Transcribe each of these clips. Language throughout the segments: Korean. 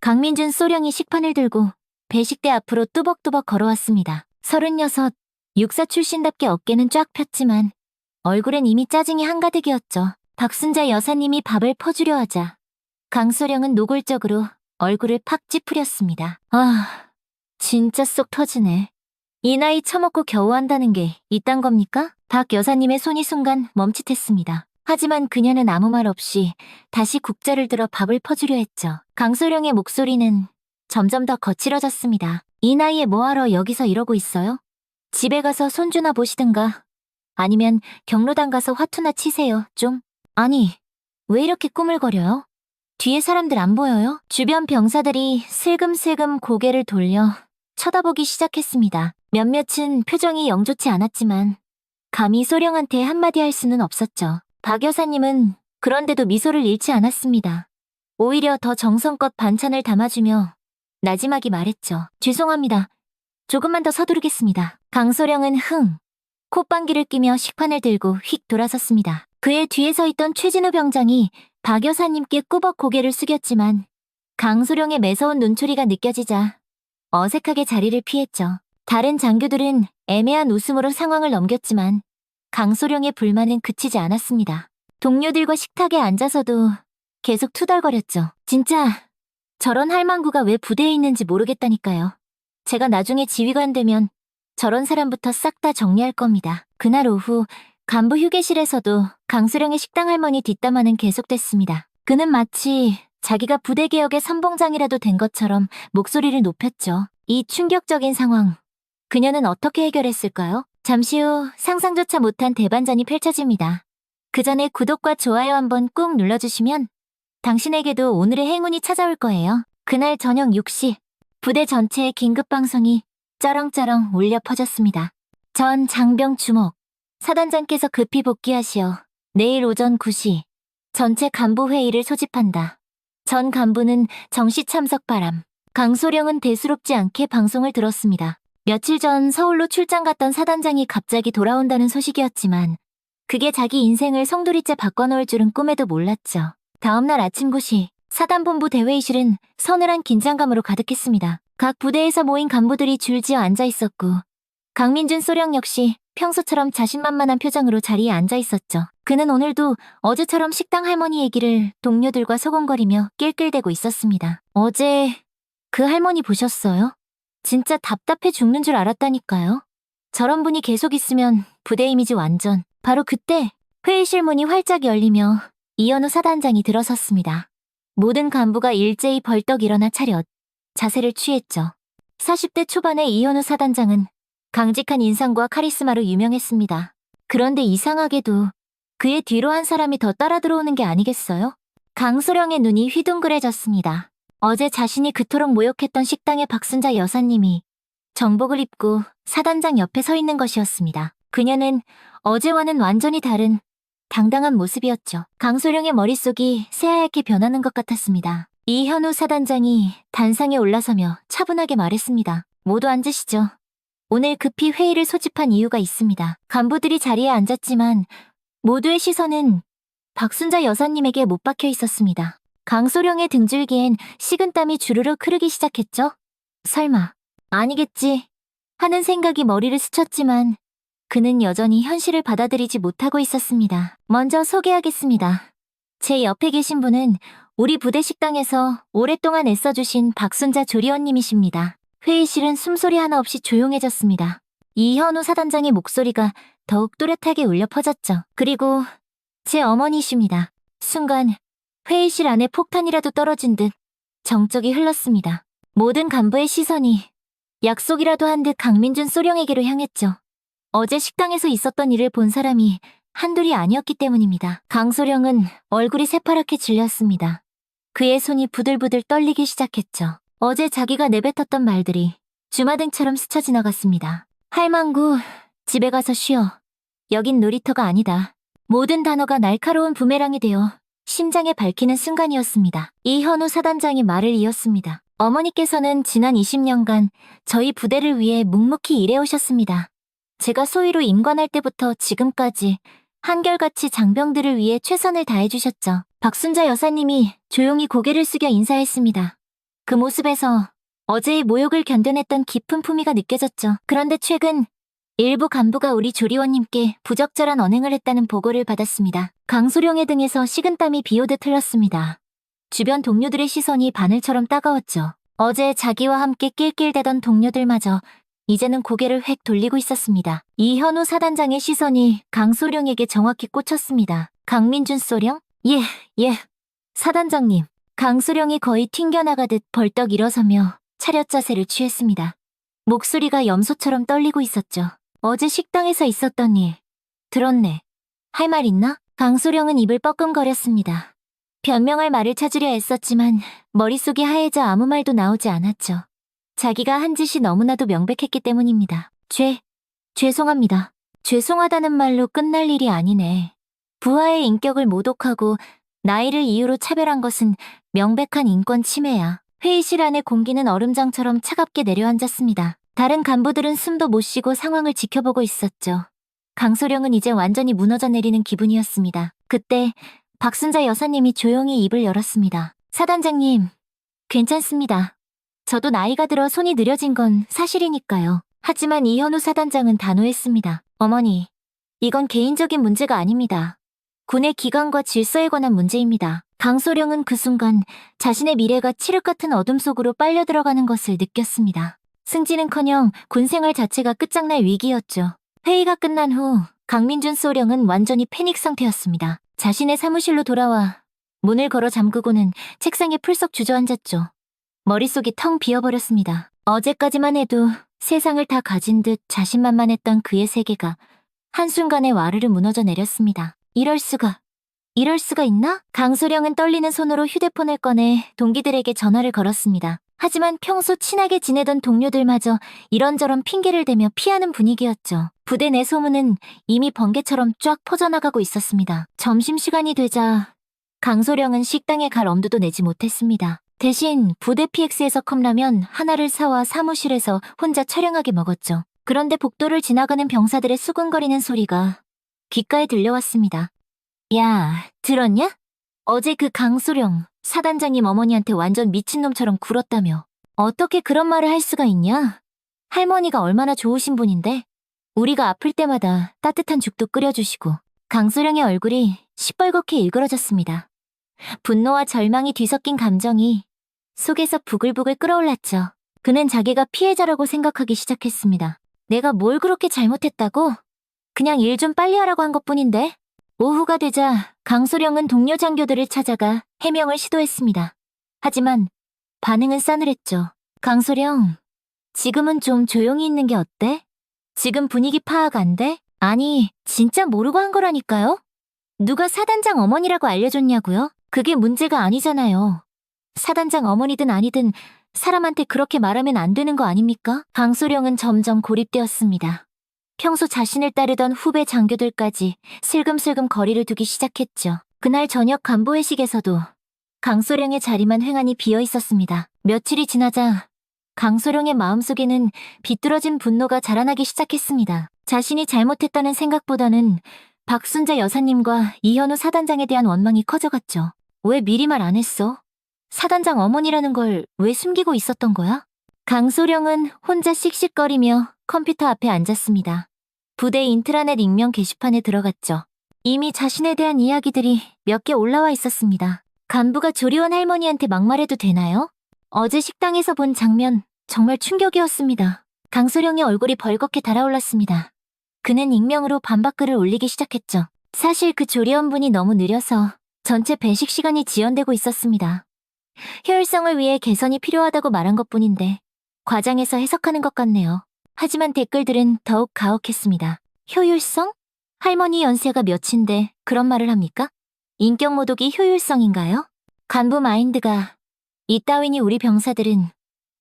강민준 소령이 식판을 들고 배식대 앞으로 뚜벅뚜벅 걸어왔습니다. 36, 육사 출신답게 어깨는 쫙 폈지만 얼굴엔 이미 짜증이 한가득이었죠. 박순자 여사님이 밥을 퍼주려 하자 강소령은 노골적으로 얼굴을 팍 찌푸렸습니다. 아, 진짜 쏙 터지네. 이 나이 처먹고 겨우 한다는 게 이딴 겁니까? 박 여사님의 손이 순간 멈칫했습니다. 하지만 그녀는 아무 말 없이 다시 국자를 들어 밥을 퍼주려 했죠. 강소령의 목소리는 점점 더 거칠어졌습니다. 이 나이에 뭐하러 여기서 이러고 있어요? 집에 가서 손주나 보시든가 아니면 경로당 가서 화투나 치세요, 좀. 아니, 왜 이렇게 꾸물거려요? 뒤에 사람들 안 보여요? 주변 병사들이 슬금슬금 고개를 돌려 쳐다보기 시작했습니다. 몇몇은 표정이 영 좋지 않았지만 감히 소령한테 한마디 할 수는 없었죠. 박 여사님은 그런데도 미소를 잃지 않았습니다. 오히려 더 정성껏 반찬을 담아주며 나지막이 말했죠. 죄송합니다. 조금만 더 서두르겠습니다. 강소령은 콧방귀를 끼며 식판을 들고 휙 돌아섰습니다. 그의 뒤에 서 있던 최진우 병장이 박 여사님께 꾸벅 고개를 숙였지만 강소령의 매서운 눈초리가 느껴지자 어색하게 자리를 피했죠. 다른 장교들은 애매한 웃음으로 상황을 넘겼지만 강소령의 불만은 그치지 않았습니다. 동료들과 식탁에 앉아서도 계속 투덜거렸죠. 진짜 저런 할망구가 왜 부대에 있는지 모르겠다니까요. 제가 나중에 지휘관 되면 저런 사람부터 싹 다 정리할 겁니다. 그날 오후 간부 휴게실에서도 강소령의 식당 할머니 뒷담화는 계속됐습니다. 그는 마치 자기가 부대 개혁의 선봉장이라도 된 것처럼 목소리를 높였죠. 이 충격적인 상황, 그녀는 어떻게 해결했을까요? 잠시 후 상상조차 못한 대반전이 펼쳐집니다. 그 전에 구독과 좋아요 한번 꾹 눌러주시면 당신에게도 오늘의 행운이 찾아올 거예요. 그날 저녁 6시, 부대 전체의 긴급방송이 쩌렁쩌렁 울려 퍼졌습니다. 전 장병 주목, 사단장께서 급히 복귀하시어 내일 오전 9시 전체 간부 회의를 소집한다. 전 간부는 정시 참석 바람. 강소령은 대수롭지 않게 방송을 들었습니다. 며칠 전 서울로 출장 갔던 사단장이 갑자기 돌아온다는 소식이었지만 그게 자기 인생을 송두리째 바꿔놓을 줄은 꿈에도 몰랐죠. 다음날 아침 9시 사단본부 대회의실은 서늘한 긴장감으로 가득했습니다. 각 부대에서 모인 간부들이 줄지어 앉아 있었고 강민준 소령 역시 평소처럼 자신만만한 표정으로 자리에 앉아 있었죠. 그는 오늘도 어제처럼 식당 할머니 얘기를 동료들과 소곤거리며 낄낄대고 있었습니다. 어제 그 할머니 보셨어요? 진짜 답답해 죽는 줄 알았다니까요. 저런 분이 계속 있으면 부대 이미지 완전. 바로 그때 회의실 문이 활짝 열리며 이현우 사단장이 들어섰습니다. 모든 간부가 일제히 벌떡 일어나 차렷, 자세를 취했죠. 40대 초반의 이현우 사단장은 강직한 인상과 카리스마로 유명했습니다. 그런데 이상하게도 그의 뒤로 한 사람이 더 따라 들어오는 게 아니겠어요? 강소령의 눈이 휘둥그레졌습니다. 어제 자신이 그토록 모욕했던 식당의 박순자 여사님이 정복을 입고 사단장 옆에 서 있는 것이었습니다. 그녀는 어제와는 완전히 다른 당당한 모습이었죠. 강소령의 머릿속이 새하얗게 변하는 것 같았습니다. 이현우 사단장이 단상에 올라서며 차분하게 말했습니다. 모두 앉으시죠. 오늘 급히 회의를 소집한 이유가 있습니다. 간부들이 자리에 앉았지만 모두의 시선은 박순자 여사님에게 못 박혀 있었습니다. 강소령의 등줄기엔 식은땀이 주르륵 흐르기 시작했죠. 설마, 아니겠지 하는 생각이 머리를 스쳤지만 그는 여전히 현실을 받아들이지 못하고 있었습니다. 먼저 소개하겠습니다. 제 옆에 계신 분은 우리 부대 식당에서 오랫동안 애써주신 박순자 조리원님이십니다. 회의실은 숨소리 하나 없이 조용해졌습니다. 이현우 사단장의 목소리가 더욱 또렷하게 울려 퍼졌죠. 그리고 제 어머니십니다. 순간 회의실 안에 폭탄이라도 떨어진 듯 정적이 흘렀습니다. 모든 간부의 시선이 약속이라도 한 듯 강민준 소령에게로 향했죠. 어제 식당에서 있었던 일을 본 사람이 한둘이 아니었기 때문입니다. 강소령은 얼굴이 새파랗게 질렸습니다. 그의 손이 부들부들 떨리기 시작했죠. 어제 자기가 내뱉었던 말들이 주마등처럼 스쳐 지나갔습니다. 할망구, 집에 가서 쉬어. 여긴 놀이터가 아니다. 모든 단어가 날카로운 부메랑이 되어 심장에 박히는 순간이었습니다. 이현우 사단장이 말을 이었습니다. 어머니께서는 지난 20년간 저희 부대를 위해 묵묵히 일해오셨습니다. 제가 소위로 임관할 때부터 지금까지 한결같이 장병들을 위해 최선을 다해주셨죠. 박순자 여사님이 조용히 고개를 숙여 인사했습니다. 그 모습에서 어제의 모욕을 견뎌냈던 깊은 품위가 느껴졌죠. 그런데 최근 일부 간부가 우리 조리원님께 부적절한 언행을 했다는 보고를 받았습니다. 강소령의 등에서 식은땀이 비오듯 흘렀습니다. 주변 동료들의 시선이 바늘처럼 따가웠죠. 어제 자기와 함께 낄낄대던 동료들마저 이제는 고개를 획 돌리고 있었습니다. 이현우 사단장의 시선이 강소령에게 정확히 꽂혔습니다. 강민준 소령? 예. 사단장님. 강소령이 거의 튕겨나가듯 벌떡 일어서며 차렷 자세를 취했습니다. 목소리가 염소처럼 떨리고 있었죠. 어제 식당에서 있었던 일 들었네. 할 말 있나? 강소령은 입을 뻐끔거렸습니다. 변명할 말을 찾으려 애썼지만 머릿속이 하얘져 아무 말도 나오지 않았죠. 자기가 한 짓이 너무나도 명백했기 때문입니다. 죄송합니다. 죄송하다는 말로 끝날 일이 아니네. 부하의 인격을 모독하고 나이를 이유로 차별한 것은 명백한 인권 침해야. 회의실 안의 공기는 얼음장처럼 차갑게 내려앉았습니다. 다른 간부들은 숨도 못 쉬고 상황을 지켜보고 있었죠. 강소령은 이제 완전히 무너져 내리는 기분이었습니다. 그때 박순자 여사님이 조용히 입을 열었습니다. 사단장님, 괜찮습니다. 저도 나이가 들어 손이 느려진 건 사실이니까요. 하지만 이현우 사단장은 단호했습니다. 어머니, 이건 개인적인 문제가 아닙니다. 군의 기강과 질서에 관한 문제입니다. 강소령은 그 순간 자신의 미래가 칠흑 같은 어둠 속으로 빨려 들어가는 것을 느꼈습니다. 승진은커녕 군 생활 자체가 끝장날 위기였죠. 회의가 끝난 후 강민준 소령은 완전히 패닉 상태였습니다. 자신의 사무실로 돌아와 문을 걸어 잠그고는 책상에 풀썩 주저앉았죠. 머릿속이 텅 비어버렸습니다. 어제까지만 해도 세상을 다 가진 듯 자신만만했던 그의 세계가 한순간에 와르르 무너져 내렸습니다. 이럴 수가 있나? 강소령은 떨리는 손으로 휴대폰을 꺼내 동기들에게 전화를 걸었습니다. 하지만 평소 친하게 지내던 동료들마저 이런저런 핑계를 대며 피하는 분위기였죠. 부대 내 소문은 이미 번개처럼 쫙 퍼져나가고 있었습니다. 점심시간이 되자 강소령은 식당에 갈 엄두도 내지 못했습니다. 대신 부대 PX에서 컵라면 하나를 사와 사무실에서 혼자 처량하게 먹었죠. 그런데 복도를 지나가는 병사들의 수근거리는 소리가 귓가에 들려왔습니다. 야, 들었냐? 어제 그 강소령 사단장님 어머니한테 완전 미친놈처럼 굴었다며. 어떻게 그런 말을 할 수가 있냐? 할머니가 얼마나 좋으신 분인데 우리가 아플 때마다 따뜻한 죽도 끓여주시고. 강소령의 얼굴이 시뻘겋게 일그러졌습니다. 분노와 절망이 뒤섞인 감정이 속에서 부글부글 끓어올랐죠. 그는 자기가 피해자라고 생각하기 시작했습니다. 내가 뭘 그렇게 잘못했다고? 그냥 일 좀 빨리 하라고 한 것뿐인데. 오후가 되자 강소령은 동료 장교들을 찾아가 해명을 시도했습니다. 하지만 반응은 싸늘했죠. 강소령, 지금은 좀 조용히 있는 게 어때? 지금 분위기 파악 안 돼? 아니, 진짜 모르고 한 거라니까요? 누가 사단장 어머니라고 알려줬냐고요? 그게 문제가 아니잖아요. 사단장 어머니든 아니든 사람한테 그렇게 말하면 안 되는 거 아닙니까? 강소령은 점점 고립되었습니다. 평소 자신을 따르던 후배 장교들까지 슬금슬금 거리를 두기 시작했죠. 그날 저녁 간부회식에서도 강소령의 자리만 횡하니 비어 있었습니다. 며칠이 지나자 강소령의 마음속에는 비뚤어진 분노가 자라나기 시작했습니다. 자신이 잘못했다는 생각보다는 박순자 여사님과 이현우 사단장에 대한 원망이 커져갔죠. 왜 미리 말 안 했어? 사단장 어머니라는 걸 왜 숨기고 있었던 거야? 강소령은 혼자 씩씩거리며 컴퓨터 앞에 앉았습니다. 부대 인트라넷 익명 게시판에 들어갔죠. 이미 자신에 대한 이야기들이 몇 개 올라와 있었습니다. 간부가 조리원 할머니한테 막말해도 되나요? 어제 식당에서 본 장면 정말 충격이었습니다. 강소령의 얼굴이 벌겋게 달아올랐습니다. 그는 익명으로 반박글을 올리기 시작했죠. 사실 그 조리원분이 너무 느려서 전체 배식 시간이 지연되고 있었습니다. 효율성을 위해 개선이 필요하다고 말한 것뿐인데 과장해서 해석하는 것 같네요. 하지만 댓글들은 더욱 가혹했습니다. 효율성? 할머니 연세가 몇인데 그런 말을 합니까? 인격 모독이 효율성인가요? 간부 마인드가 이따위니 우리 병사들은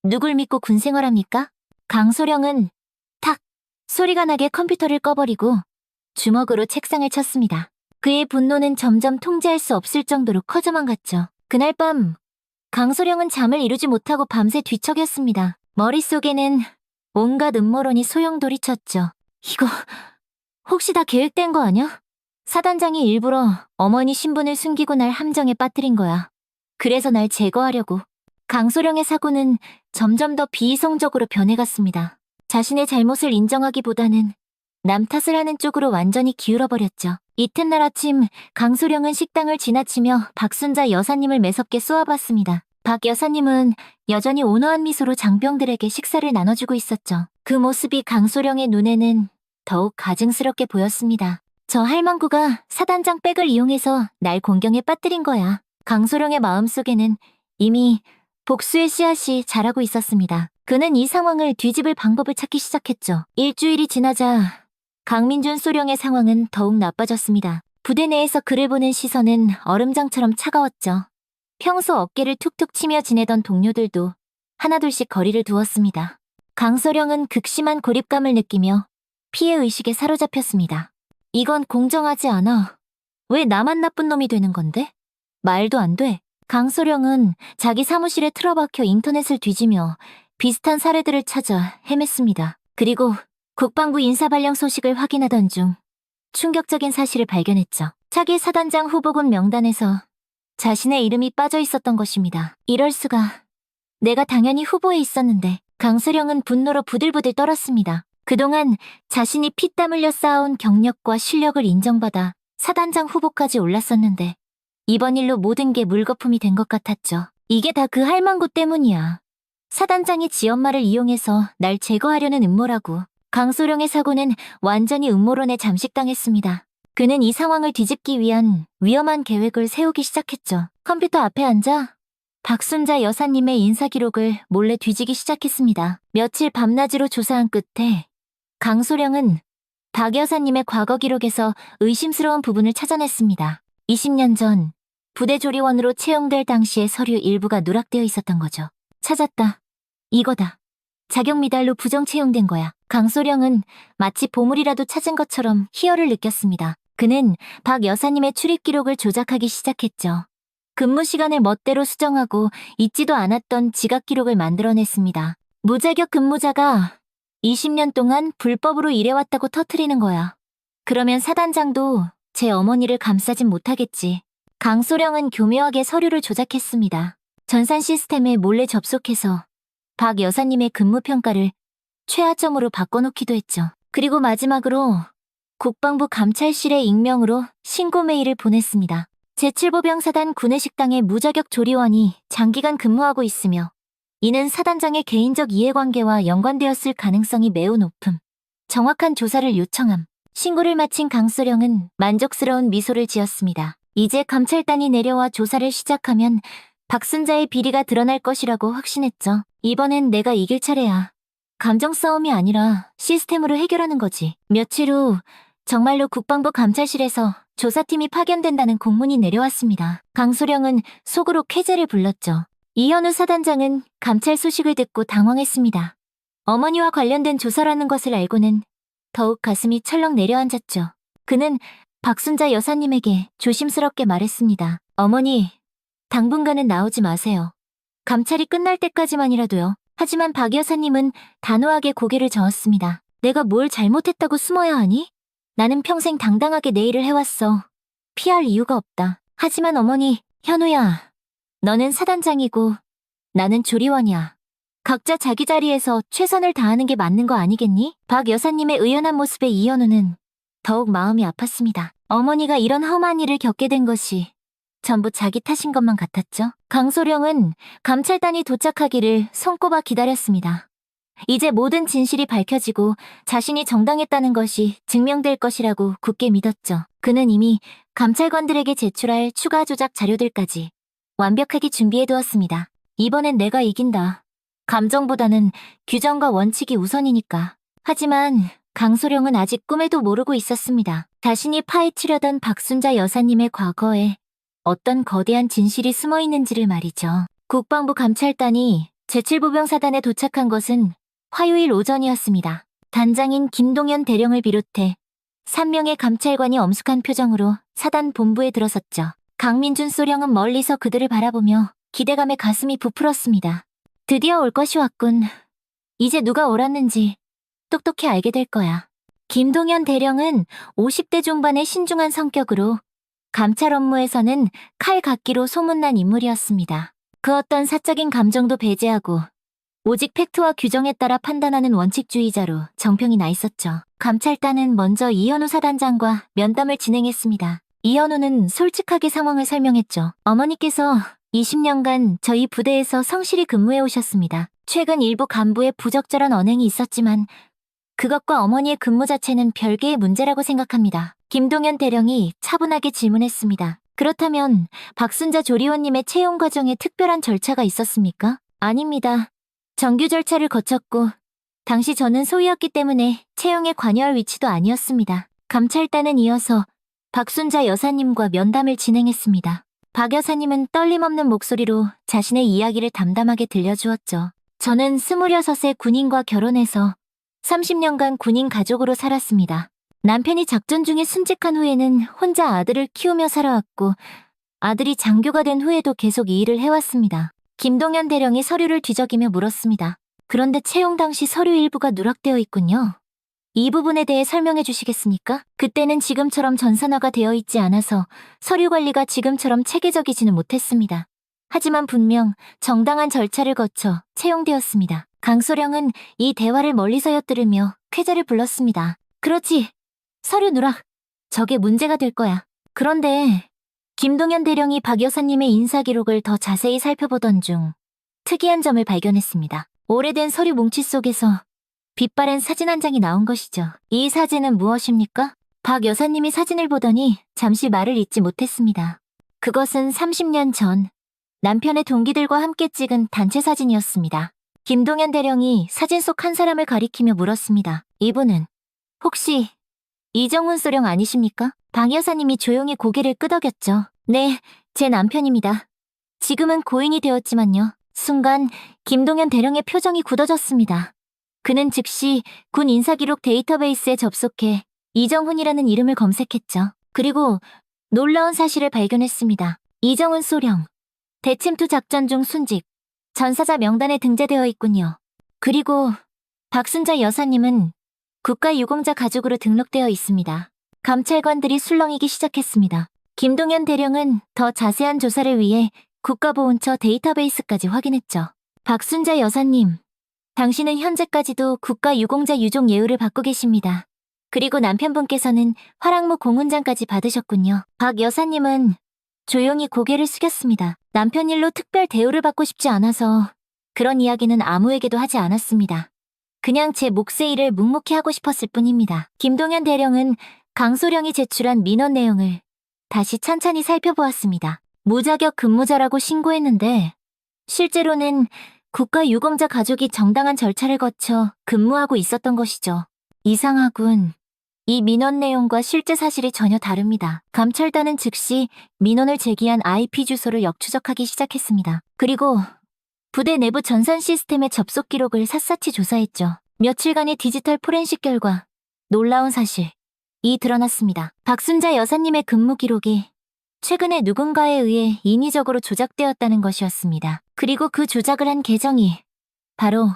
누굴 믿고 군생활합니까? 강소령은 탁 소리가 나게 컴퓨터를 꺼버리고 주먹으로 책상을 쳤습니다. 그의 분노는 점점 통제할 수 없을 정도로 커져만 갔죠. 그날 밤 강소령은 잠을 이루지 못하고 밤새 뒤척였습니다. 머릿속에는 온갖 음모론이 소용돌이쳤죠. 이거 혹시 다 계획된 거 아냐? 사단장이 일부러 어머니 신분을 숨기고 날 함정에 빠뜨린 거야. 그래서 날 제거하려고. 강소령의 사고는 점점 더 비이성적으로 변해갔습니다. 자신의 잘못을 인정하기보다는 남 탓을 하는 쪽으로 완전히 기울어버렸죠. 이튿날 아침 강소령은 식당을 지나치며 박순자 여사님을 매섭게 쏘아봤습니다. 박 여사님은 여전히 온화한 미소로 장병들에게 식사를 나눠주고 있었죠. 그 모습이 강소령의 눈에는 더욱 가증스럽게 보였습니다. 저 할망구가 사단장 백을 이용해서 날 공경에 빠뜨린 거야. 강소령의 마음속에는 이미 복수의 씨앗이 자라고 있었습니다. 그는 이 상황을 뒤집을 방법을 찾기 시작했죠. 일주일이 지나자 강민준 소령의 상황은 더욱 나빠졌습니다. 부대 내에서 그를 보는 시선은 얼음장처럼 차가웠죠. 평소 어깨를 툭툭 치며 지내던 동료들도 하나둘씩 거리를 두었습니다. 강소령은 극심한 고립감을 느끼며 피해의식에 사로잡혔습니다. 이건 공정하지 않아. 왜 나만 나쁜 놈이 되는 건데? 말도 안 돼. 강소령은 자기 사무실에 틀어박혀 인터넷을 뒤지며 비슷한 사례들을 찾아 헤맸습니다. 그리고 국방부 인사발령 소식을 확인하던 중 충격적인 사실을 발견했죠. 차기 사단장 후보군 명단에서 자신의 이름이 빠져 있었던 것입니다. 이럴 수가. 내가 당연히 후보에 있었는데. 강소령은 분노로 부들부들 떨었습니다. 그동안 자신이 피땀 흘려 쌓아온 경력과 실력을 인정받아 사단장 후보까지 올랐었는데 이번 일로 모든 게 물거품이 된 것 같았죠. 이게 다 그 할망구 때문이야. 사단장이 지 엄마를 이용해서 날 제거하려는 음모라고. 강소령의 사고는 완전히 음모론에 잠식당했습니다. 그는 이 상황을 뒤집기 위한 위험한 계획을 세우기 시작했죠. 컴퓨터 앞에 앉아 박순자 여사님의 인사기록을 몰래 뒤지기 시작했습니다. 며칠 밤낮으로 조사한 끝에 강소령은 박 여사님의 과거 기록에서 의심스러운 부분을 찾아냈습니다. 20년 전 부대 조리원으로 채용될 당시의 서류 일부가 누락되어 있었던 거죠. 찾았다. 이거다. 자격 미달로 부정 채용된 거야. 강소령은 마치 보물이라도 찾은 것처럼 희열을 느꼈습니다. 그는 박 여사님의 출입 기록을 조작하기 시작했죠. 근무 시간을 멋대로 수정하고 잊지도 않았던 지각 기록을 만들어냈습니다. 무자격 근무자가 20년 동안 불법으로 일해왔다고 터트리는 거야. 그러면 사단장도 제 어머니를 감싸진 못하겠지. 강소령은 교묘하게 서류를 조작했습니다. 전산 시스템에 몰래 접속해서 박 여사님의 근무 평가를 최하점으로 바꿔놓기도 했죠. 그리고 마지막으로 국방부 감찰실에 익명으로 신고 메일을 보냈습니다. 제7보병사단 구내식당의 무자격 조리원이 장기간 근무하고 있으며 이는 사단장의 개인적 이해관계와 연관되었을 가능성이 매우 높음. 정확한 조사를 요청함. 신고를 마친 강소령은 만족스러운 미소를 지었습니다. 이제 감찰단이 내려와 조사를 시작하면 박순자의 비리가 드러날 것이라고 확신했죠. 이번엔 내가 이길 차례야. 감정 싸움이 아니라 시스템으로 해결하는 거지. 며칠 후 정말로 국방부 감찰실에서 조사팀이 파견된다는 공문이 내려왔습니다. 강소령은 속으로 쾌재를 불렀죠. 이현우 사단장은 감찰 소식을 듣고 당황했습니다. 어머니와 관련된 조사라는 것을 알고는 더욱 가슴이 철렁 내려앉았죠. 그는 박순자 여사님에게 조심스럽게 말했습니다. 어머니, 당분간은 나오지 마세요. 감찰이 끝날 때까지만이라도요. 하지만 박 여사님은 단호하게 고개를 저었습니다. 내가 뭘 잘못했다고 숨어야 하니? 나는 평생 당당하게 내 일을 해왔어. 피할 이유가 없다. 하지만 어머니, 현우야. 너는 사단장이고 나는 조리원이야. 각자 자기 자리에서 최선을 다하는 게 맞는 거 아니겠니? 박 여사님의 의연한 모습에 이현우는 더욱 마음이 아팠습니다. 어머니가 이런 험한 일을 겪게 된 것이 전부 자기 탓인 것만 같았죠. 강소령은 감찰단이 도착하기를 손꼽아 기다렸습니다. 이제 모든 진실이 밝혀지고 자신이 정당했다는 것이 증명될 것이라고 굳게 믿었죠. 그는 이미 감찰관들에게 제출할 추가 조작 자료들까지 완벽하게 준비해두었습니다. 이번엔 내가 이긴다. 감정보다는 규정과 원칙이 우선이니까. 하지만 강소령은 아직 꿈에도 모르고 있었습니다. 자신이 파헤치려던 박순자 여사님의 과거에 어떤 거대한 진실이 숨어 있는지를 말이죠. 국방부 감찰단이 제7보병사단에 도착한 것은 화요일 오전이었습니다. 단장인 김동현 대령을 비롯해 3명의 감찰관이 엄숙한 표정으로 사단 본부에 들어섰죠. 강민준 소령은 멀리서 그들을 바라보며 기대감에 가슴이 부풀었습니다. 드디어 올 것이 왔군. 이제 누가 옳았는지 똑똑히 알게 될 거야. 김동현 대령은 50대 중반의 신중한 성격으로 감찰 업무에서는 칼 갖기로 소문난 인물이었습니다. 그 어떤 사적인 감정도 배제하고 오직 팩트와 규정에 따라 판단하는 원칙주의자로 정평이 나 있었죠. 감찰단은 먼저 이현우 사단장과 면담을 진행했습니다. 이현우는 솔직하게 상황을 설명했죠. 어머니께서 20년간 저희 부대에서 성실히 근무해 오셨습니다. 최근 일부 간부의 부적절한 언행이 있었지만 그것과 어머니의 근무 자체는 별개의 문제라고 생각합니다. 김동현 대령이 차분하게 질문했습니다. 그렇다면 박순자 조리원님의 채용 과정에 특별한 절차가 있었습니까? 아닙니다. 정규 절차를 거쳤고 당시 저는 소위였기 때문에 채용에 관여할 위치도 아니었습니다. 감찰단은 이어서 박순자 여사님과 면담을 진행했습니다. 박 여사님은 떨림 없는 목소리로 자신의 이야기를 담담하게 들려주었죠. 저는 26세 군인과 결혼해서 30년간 군인 가족으로 살았습니다. 남편이 작전 중에 순직한 후에는 혼자 아들을 키우며 살아왔고 아들이 장교가 된 후에도 계속 이 일을 해왔습니다. 김동현 대령이 서류를 뒤적이며 물었습니다. 그런데 채용 당시 서류 일부가 누락되어 있군요. 이 부분에 대해 설명해 주시겠습니까? 그때는 지금처럼 전산화가 되어 있지 않아서 서류 관리가 지금처럼 체계적이지는 못했습니다. 하지만 분명 정당한 절차를 거쳐 채용되었습니다. 강소령은 이 대화를 멀리서 엿들으며 쾌재를 불렀습니다. 그렇지. 서류 누락. 저게 문제가 될 거야. 그런데 김동현 대령이 박 여사님의 인사 기록을 더 자세히 살펴보던 중 특이한 점을 발견했습니다. 오래된 서류 뭉치 속에서 빛바랜 사진 한 장이 나온 것이죠. 이 사진은 무엇입니까? 박 여사님이 사진을 보더니 잠시 말을 잇지 못했습니다. 그것은 30년 전 남편의 동기들과 함께 찍은 단체 사진이었습니다. 김동현 대령이 사진 속 한 사람을 가리키며 물었습니다. 이분은 혹시 이정훈 소령 아니십니까? 박 여사님이 조용히 고개를 끄덕였죠. 네, 제 남편입니다. 지금은 고인이 되었지만요. 순간 김동현 대령의 표정이 굳어졌습니다. 그는 즉시 군 인사기록 데이터베이스에 접속해 이정훈이라는 이름을 검색했죠. 그리고 놀라운 사실을 발견했습니다. 이정훈 소령, 대침투 작전 중 순직, 전사자 명단에 등재되어 있군요. 그리고 박순자 여사님은 국가유공자 가족으로 등록되어 있습니다. 감찰관들이 술렁이기 시작했습니다. 김동현 대령은 더 자세한 조사를 위해 국가보훈처 데이터베이스까지 확인했죠. 박순자 여사님, 당신은 현재까지도 국가유공자 유족 예우를 받고 계십니다. 그리고 남편분께서는 화랑무 공훈장까지 받으셨군요. 박 여사님은 조용히 고개를 숙였습니다. 남편 일로 특별 대우를 받고 싶지 않아서 그런 이야기는 아무에게도 하지 않았습니다. 그냥 제 몫의 일을 묵묵히 하고 싶었을 뿐입니다. 김동현 대령은 강소령이 제출한 민원 내용을 다시 찬찬히 살펴보았습니다. 무자격 근무자라고 신고했는데 실제로는 국가유공자 가족이 정당한 절차를 거쳐 근무하고 있었던 것이죠. 이상하군. 이 민원 내용과 실제 사실이 전혀 다릅니다. 감찰단은 즉시 민원을 제기한 IP 주소를 역추적하기 시작했습니다. 그리고 부대 내부 전산 시스템의 접속 기록을 샅샅이 조사했죠. 며칠간의 디지털 포렌식 결과 놀라운 사실이 드러났습니다. 박순자 여사님의 근무 기록이 최근에 누군가에 의해 인위적으로 조작되었다는 것이었습니다. 그리고 그 조작을 한 계정이 바로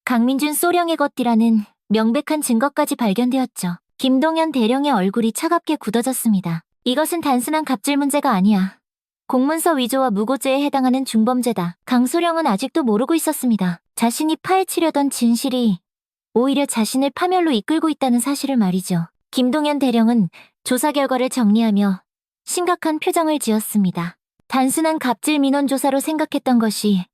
강민준 소령의 것이라는 명백한 증거까지 발견되었죠. 김동현 대령의 얼굴이 차갑게 굳어졌습니다. 이것은 단순한 갑질 문제가 아니야. 공문서 위조와 무고죄에 해당하는 중범죄다. 강소령은 아직도 모르고 있었습니다. 자신이 파헤치려던 진실이 오히려 자신을 파멸로 이끌고 있다는 사실을 말이죠. 김동현 대령은 조사 결과를 정리하며 심각한 표정을 지었습니다. 단순한 갑질 민원 조사로 생각했던 것이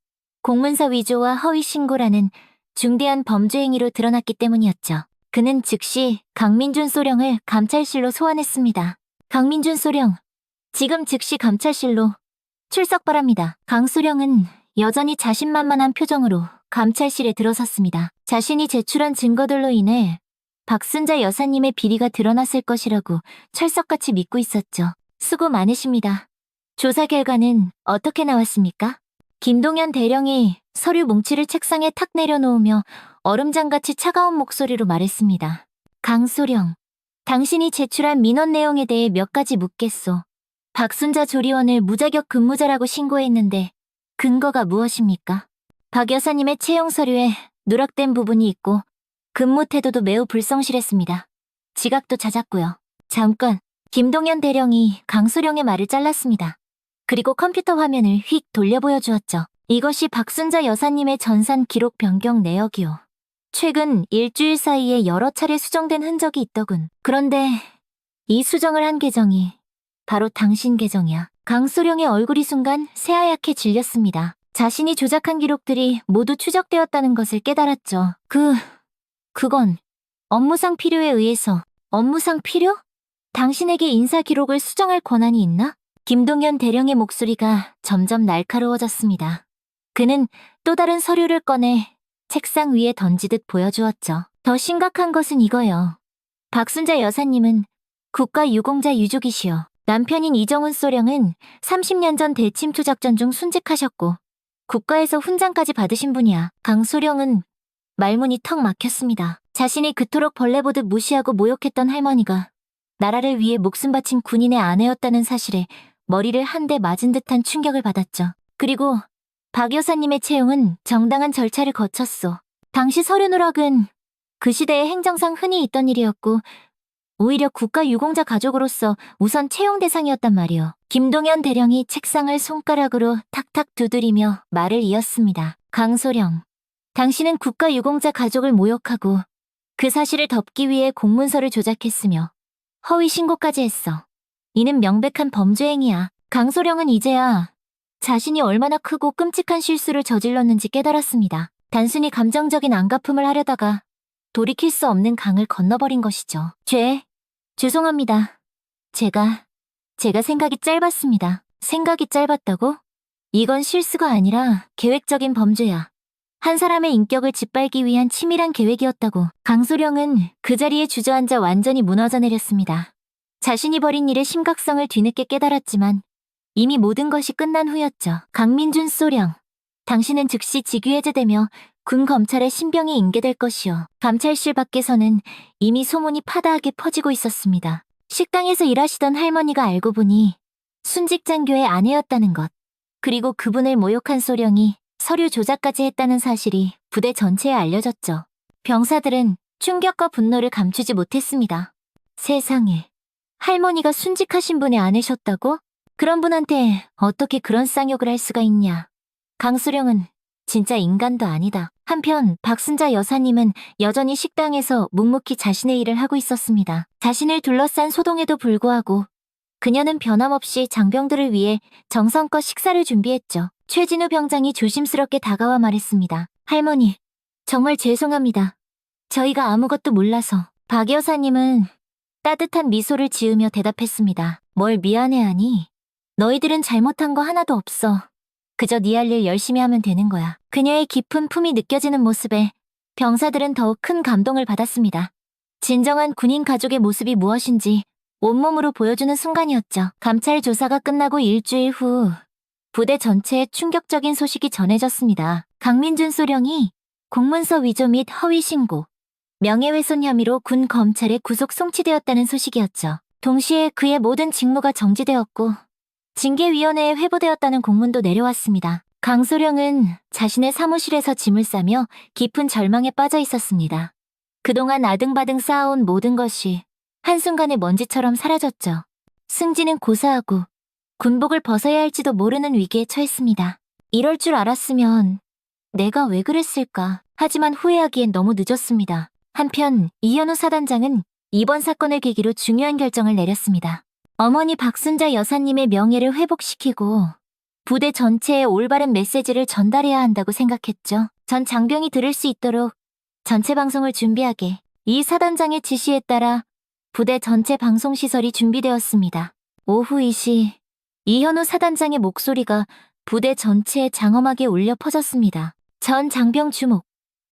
공문서 위조와 허위 신고라는 중대한 범죄 행위로 드러났기 때문이었죠. 그는 즉시 강민준 소령을 감찰실로 소환했습니다. 강민준 소령, 지금 즉시 감찰실로 출석 바랍니다. 강소령은 여전히 자신만만한 표정으로 감찰실에 들어섰습니다. 자신이 제출한 증거들로 인해 박순자 여사님의 비리가 드러났을 것이라고 철석같이 믿고 있었죠. 수고 많으십니다. 조사 결과는 어떻게 나왔습니까? 김동현 대령이 서류 뭉치를 책상에 탁 내려놓으며 얼음장같이 차가운 목소리로 말했습니다. 강소령, 당신이 제출한 민원 내용에 대해 몇 가지 묻겠소. 박순자 조리원을 무자격 근무자라고 신고했는데 근거가 무엇입니까? 박 여사님의 채용 서류에 누락된 부분이 있고 근무 태도도 매우 불성실했습니다. 지각도 잦았고요. 잠깐, 김동현 대령이 강소령의 말을 잘랐습니다. 그리고 컴퓨터 화면을 휙 돌려 보여주었죠. 이것이 박순자 여사님의 전산 기록 변경 내역이요. 최근 일주일 사이에 여러 차례 수정된 흔적이 있더군. 그런데 이 수정을 한 계정이 바로 당신 계정이야. 강소령의 얼굴이 순간 새하얗게 질렸습니다. 자신이 조작한 기록들이 모두 추적되었다는 것을 깨달았죠. 그건 업무상 필요에 의해서. 업무상 필요? 당신에게 인사 기록을 수정할 권한이 있나? 김동현 대령의 목소리가 점점 날카로워졌습니다. 그는 또 다른 서류를 꺼내 책상 위에 던지듯 보여주었죠. 더 심각한 것은 이거요. 박순자 여사님은 국가유공자 유족이시여. 남편인 이정훈 소령은 30년 전 대침투 작전 중 순직하셨고 국가에서 훈장까지 받으신 분이야. 강소령은 말문이 턱 막혔습니다. 자신이 그토록 벌레 보듯 무시하고 모욕했던 할머니가 나라를 위해 목숨 바친 군인의 아내였다는 사실에 머리를 한 대 맞은 듯한 충격을 받았죠. 그리고 박 여사님의 채용은 정당한 절차를 거쳤소. 당시 서류 누락은 그 시대의 행정상 흔히 있던 일이었고 오히려 국가유공자 가족으로서 우선 채용 대상이었단 말이오. 김동현 대령이 책상을 손가락으로 탁탁 두드리며 말을 이었습니다. 강소령, 당신은 국가유공자 가족을 모욕하고 그 사실을 덮기 위해 공문서를 조작했으며 허위 신고까지 했어. 이는 명백한 범죄 행위야. 강소령은 이제야 자신이 얼마나 크고 끔찍한 실수를 저질렀는지 깨달았습니다. 단순히 감정적인 안갚음을 하려다가 돌이킬 수 없는 강을 건너버린 것이죠. 죄송합니다. 제가 생각이 짧았습니다. 생각이 짧았다고? 이건 실수가 아니라 계획적인 범죄야. 한 사람의 인격을 짓밟기 위한 치밀한 계획이었다고. 강소령은 그 자리에 주저앉아 완전히 무너져 내렸습니다. 자신이 벌인 일의 심각성을 뒤늦게 깨달았지만 이미 모든 것이 끝난 후였죠. 강민준 소령, 당신은 즉시 직위해제되며 군 검찰의 신병이 인계될 것이요. 감찰실 밖에서는 이미 소문이 파다하게 퍼지고 있었습니다. 식당에서 일하시던 할머니가 알고 보니 순직장교의 아내였다는 것. 그리고 그분을 모욕한 소령이 서류 조작까지 했다는 사실이 부대 전체에 알려졌죠. 병사들은 충격과 분노를 감추지 못했습니다. 세상에, 할머니가 순직하신 분의 아내셨다고? 그런 분한테 어떻게 그런 쌍욕을 할 수가 있냐. 강수령은 진짜 인간도 아니다. 한편 박순자 여사님은 여전히 식당에서 묵묵히 자신의 일을 하고 있었습니다. 자신을 둘러싼 소동에도 불구하고 그녀는 변함없이 장병들을 위해 정성껏 식사를 준비했죠. 최진우 병장이 조심스럽게 다가와 말했습니다. 할머니, 정말 죄송합니다. 저희가 아무것도 몰라서. 박 여사님은 따뜻한 미소를 지으며 대답했습니다. 뭘 미안해하니? 너희들은 잘못한 거 하나도 없어. 그저 네 할 일 열심히 하면 되는 거야. 그녀의 깊은 품이 느껴지는 모습에 병사들은 더욱 큰 감동을 받았습니다. 진정한 군인 가족의 모습이 무엇인지 온몸으로 보여주는 순간이었죠. 감찰 조사가 끝나고 일주일 후 부대 전체에 충격적인 소식이 전해졌습니다. 강민준 소령이 공문서 위조 및 허위 신고, 명예훼손 혐의로 군 검찰에 구속 송치되었다는 소식이었죠. 동시에 그의 모든 직무가 정지되었고 징계위원회에 회부되었다는 공문도 내려왔습니다. 강소령은 자신의 사무실에서 짐을 싸며 깊은 절망에 빠져 있었습니다. 그동안 아등바등 쌓아온 모든 것이 한순간에 먼지처럼 사라졌죠. 승진은 고사하고 군복을 벗어야 할지도 모르는 위기에 처했습니다. 이럴 줄 알았으면 내가 왜 그랬을까. 하지만 후회하기엔 너무 늦었습니다. 한편 이현우 사단장은 이번 사건을 계기로 중요한 결정을 내렸습니다. 어머니 박순자 여사님의 명예를 회복시키고 부대 전체에 올바른 메시지를 전달해야 한다고 생각했죠. 전 장병이 들을 수 있도록 전체 방송을 준비하게. 이 사단장의 지시에 따라 부대 전체 방송시설이 준비되었습니다. 오후 2시 이현우 사단장의 목소리가 부대 전체에 장엄하게 울려 퍼졌습니다. 전 장병 주목.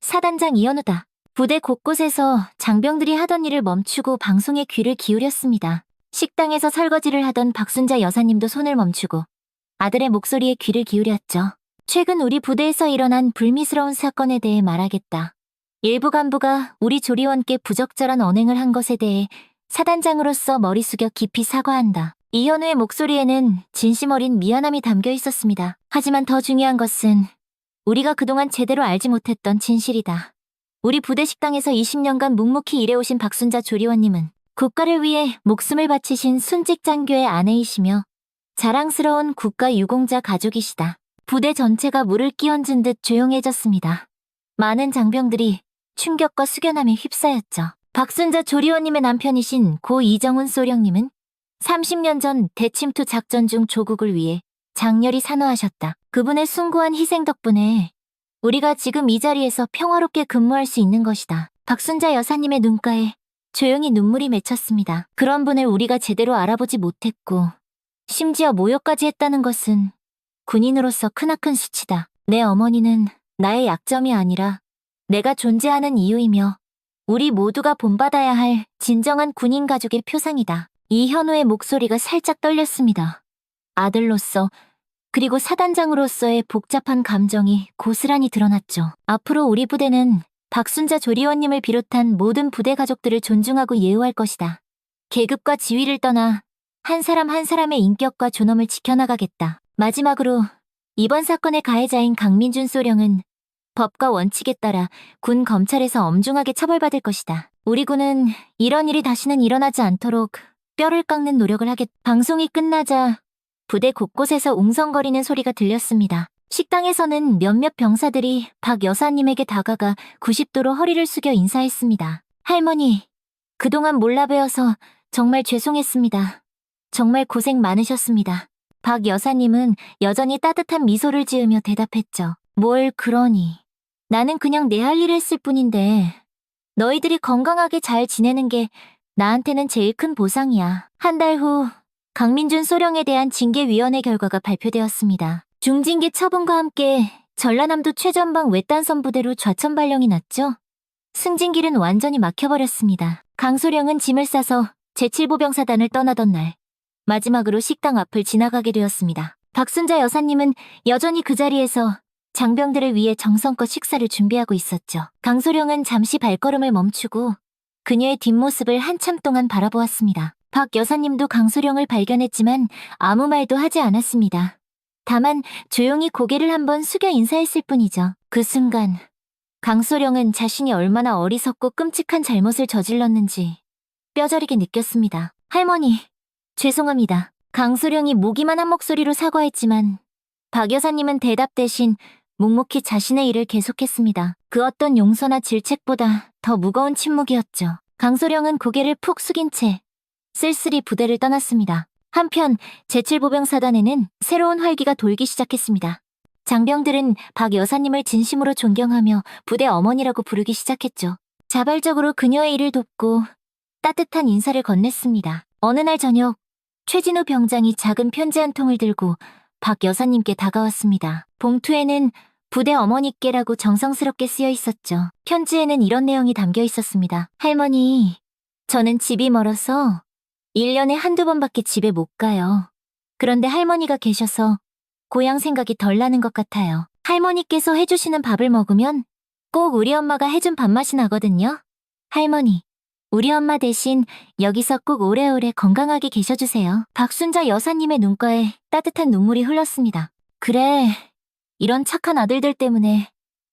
사단장 이현우다. 부대 곳곳에서 장병들이 하던 일을 멈추고 방송에 귀를 기울였습니다. 식당에서 설거지를 하던 박순자 여사님도 손을 멈추고 아들의 목소리에 귀를 기울였죠. 최근 우리 부대에서 일어난 불미스러운 사건에 대해 말하겠다. 일부 간부가 우리 조리원께 부적절한 언행을 한 것에 대해 사단장으로서 머리 숙여 깊이 사과한다. 이현우의 목소리에는 진심 어린 미안함이 담겨 있었습니다. 하지만 더 중요한 것은 우리가 그동안 제대로 알지 못했던 진실이다. 우리 부대 식당에서 20년간 묵묵히 일해오신 박순자 조리원님은 국가를 위해 목숨을 바치신 순직 장교의 아내이시며 자랑스러운 국가유공자 가족이시다. 부대 전체가 물을 끼얹은 듯 조용해졌습니다. 많은 장병들이 충격과 숙연함에 휩싸였죠. 박순자 조리원님의 남편이신 고 이정훈 소령님은 30년 전 대침투 작전 중 조국을 위해 장렬히 산화하셨다. 그분의 숭고한 희생 덕분에 우리가 지금 이 자리에서 평화롭게 근무할 수 있는 것이다. 박순자 여사님의 눈가에 조용히 눈물이 맺혔습니다. 그런 분을 우리가 제대로 알아보지 못했고 심지어 모욕까지 했다는 것은 군인으로서 크나큰 수치다. 내 어머니는 나의 약점이 아니라 내가 존재하는 이유이며 우리 모두가 본받아야 할 진정한 군인 가족의 표상이다. 이현우의 목소리가 살짝 떨렸습니다. 아들로서 그리고 사단장으로서의 복잡한 감정이 고스란히 드러났죠. 앞으로 우리 부대는 박순자 조리원님을 비롯한 모든 부대 가족들을 존중하고 예우할 것이다. 계급과 지위를 떠나 한 사람 한 사람의 인격과 존엄을 지켜나가겠다. 마지막으로 이번 사건의 가해자인 강민준 소령은 법과 원칙에 따라 군 검찰에서 엄중하게 처벌받을 것이다. 우리 군은 이런 일이 다시는 일어나지 않도록 뼈를 깎는 노력을 하겠다. 방송이 끝나자 부대 곳곳에서 웅성거리는 소리가 들렸습니다. 식당에서는 몇몇 병사들이 박 여사님에게 다가가 90도로 허리를 숙여 인사했습니다. 할머니, 그동안 몰라 뵈어서 정말 죄송했습니다. 정말 고생 많으셨습니다. 박 여사님은 여전히 따뜻한 미소를 지으며 대답했죠. 뭘 그러니. 나는 그냥 내 할 일을 했을 뿐인데 너희들이 건강하게 잘 지내는 게 나한테는 제일 큰 보상이야. 한 달 후 강민준 소령에 대한 징계위원회 결과가 발표되었습니다. 중징계 처분과 함께 전라남도 최전방 외딴선 부대로 좌천 발령이 났죠. 승진길은 완전히 막혀버렸습니다. 강 소령은 짐을 싸서 제7보병사단을 떠나던 날 마지막으로 식당 앞을 지나가게 되었습니다. 박순자 여사님은 여전히 그 자리에서 장병들을 위해 정성껏 식사를 준비하고 있었죠. 강 소령은 잠시 발걸음을 멈추고 그녀의 뒷모습을 한참 동안 바라보았습니다. 박 여사님도 강소령을 발견했지만 아무 말도 하지 않았습니다. 다만 조용히 고개를 한번 숙여 인사했을 뿐이죠. 그 순간 강소령은 자신이 얼마나 어리석고 끔찍한 잘못을 저질렀는지 뼈저리게 느꼈습니다. 할머니, 죄송합니다. 강소령이 무기만한 목소리로 사과했지만 박 여사님은 대답 대신 묵묵히 자신의 일을 계속했습니다. 그 어떤 용서나 질책보다 더 무거운 침묵이었죠. 강소령은 고개를 푹 숙인 채 쓸쓸히 부대를 떠났습니다. 한편 제7보병사단에는 새로운 활기가 돌기 시작했습니다. 장병들은 박 여사님을 진심으로 존경하며 부대 어머니라고 부르기 시작했죠. 자발적으로 그녀의 일을 돕고 따뜻한 인사를 건넸습니다. 어느 날 저녁 최진우 병장이 작은 편지 한 통을 들고 박 여사님께 다가왔습니다. 봉투에는 부대 어머니께라고 정성스럽게 쓰여 있었죠. 편지에는 이런 내용이 담겨 있었습니다. 할머니, 저는 집이 멀어서 1년에 한두 번밖에 집에 못 가요. 그런데 할머니가 계셔서 고향 생각이 덜 나는 것 같아요. 할머니께서 해주시는 밥을 먹으면 꼭 우리 엄마가 해준 밥맛이 나거든요. 할머니, 우리 엄마 대신 여기서 꼭 오래오래 건강하게 계셔주세요. 박순자 여사님의 눈가에 따뜻한 눈물이 흘렀습니다. 그래, 이런 착한 아들들 때문에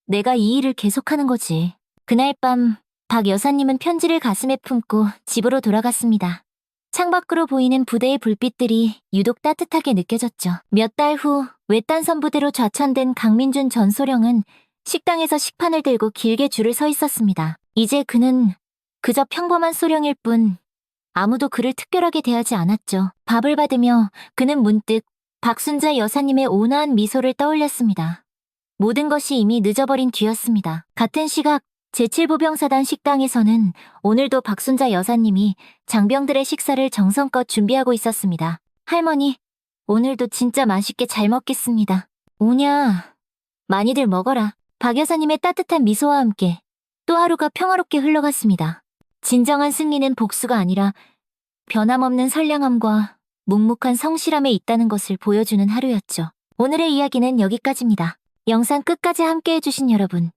내가 이 일을 계속하는 거지. 그날 밤 박 여사님은 편지를 가슴에 품고 집으로 돌아갔습니다. 창밖으로 보이는 부대의 불빛들이 유독 따뜻하게 느껴졌죠. 몇 달 후 외딴선 부대로 좌천된 강민준 전 소령은 식당에서 식판을 들고 길게 줄을 서 있었습니다. 이제 그는 그저 평범한 소령일 뿐 아무도 그를 특별하게 대하지 않았죠. 밥을 받으며 그는 문득 박순자 여사님의 온화한 미소를 떠올렸습니다. 모든 것이 이미 늦어버린 뒤였습니다. 같은 시각 제7보병사단 식당에서는 오늘도 박순자 여사님이 장병들의 식사를 정성껏 준비하고 있었습니다. 할머니, 오늘도 진짜 맛있게 잘 먹겠습니다. 오냐, 많이들 먹어라. 박 여사님의 따뜻한 미소와 함께 또 하루가 평화롭게 흘러갔습니다. 진정한 승리는 복수가 아니라 변함없는 선량함과 묵묵한 성실함에 있다는 것을 보여주는 하루였죠. 오늘의 이야기는 여기까지입니다. 영상 끝까지 함께 해주신 여러분,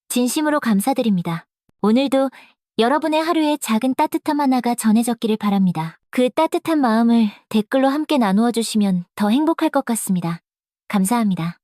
진심으로 감사드립니다. 오늘도 여러분의 하루에 작은 따뜻함 하나가 전해졌기를 바랍니다. 그 따뜻한 마음을 댓글로 함께 나누어 주시면 더 행복할 것 같습니다. 감사합니다.